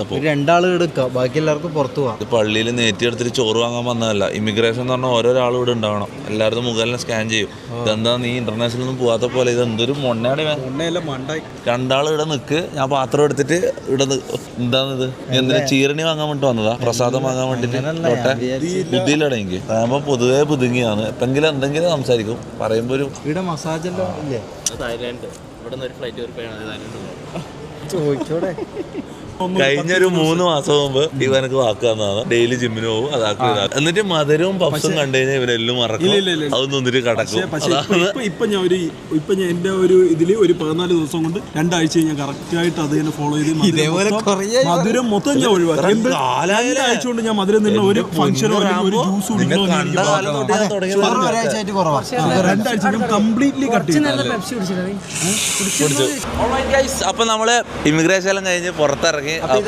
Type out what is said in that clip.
പോകും. 2 ആൾ എടുക്കുക, ബാക്കി എല്ലാവർക്കും പുറത്തു പോവാം. ഇത് പള്ളിയിൽ നേറ്റിയെടുത്തിട്ട് ചോറ് വാങ്ങാൻ വന്നതല്ല. ഇമിഗ്രേഷൻ എന്ന് പറഞ്ഞാൽ ഓരോരാൾ ഇവിടെ ഉണ്ടാവണം. എല്ലാവരും മുകളിൽ സ്കാൻ ചെയ്യും. ഇതെന്താ നീ ഇന്റർനാഷണൽ ഒന്നും പോകാത്ത പോലെ, ഇത് എന്തൊരു മൊണ്ണയാണ്. 2 ആൾ ഇവിടെ നിൽക്ക്, ഞാൻ പാത്രം എടുത്തിട്ട് ഇവിടെ എന്താണിത്, എന്തിനാ ചീരണി വാങ്ങാൻ വേണ്ടി വന്നതാ, പ്രസാദം വാങ്ങാൻ വേണ്ടിട്ട്. ബുദ്ധിയിലടങ്ങി ആകുമ്പോൾ പൊതുവേ പുതുങ്ങിയാണ്. എപ്പെങ്കിലും എന്തെങ്കിലും സംസാരിക്കും, പറയുമ്പോൾ ഒരു ഇവിടെ മസാജ് എല്ലാം ഇല്ലേ? തായ്ലാൻഡ് ഇവിടെ നിന്ന് ഒരു ഫ്ലൈറ്റ് ചോദിച്ചോടെ. കഴിഞ്ഞൊരു 3 മാസം മുമ്പ് ഇവനക്ക് വാക്ക് തന്നതാണ്, ഡെയിലി ജിമ്മിന് പോകും, അതാക്കും. എന്നിട്ട് മധുരവും പപ്സും കണ്ടു കഴിഞ്ഞാൽ ഇവരെല്ലാം മറക്കും, അതൊന്നും ഒന്നിട്ട് കടക്കും. ഇപ്പൊ ഞാൻ എന്റെ ഒരു ഇതില് ഒരു 14 ദിവസം കൊണ്ട് 2 ആഴ്ച ഞാൻ കറക്റ്റ് ആയിട്ട് അത് തന്നെ ഫോളോ ചെയ്ത് മധുരം മൊത്തം ഞാൻ ഒഴിവാക്കി. 2 ആഴ്ച കൊണ്ട് ഞാൻ മധുരം നിന്ന് ഒരു ഫംഗ്ഷനോ ഒരു ജ്യൂസ് കുടിക്കണോ 2 ആഴ്ച ഞാൻ കംപ്ലീറ്റ്ലി കട്ട് ചെയ്തു. അപ്പൊ നമ്മള് ഇമിഗ്രേഷൻ എല്ലാം കഴിഞ്ഞ് പുറത്തിറങ്ങി. അപ്പൊ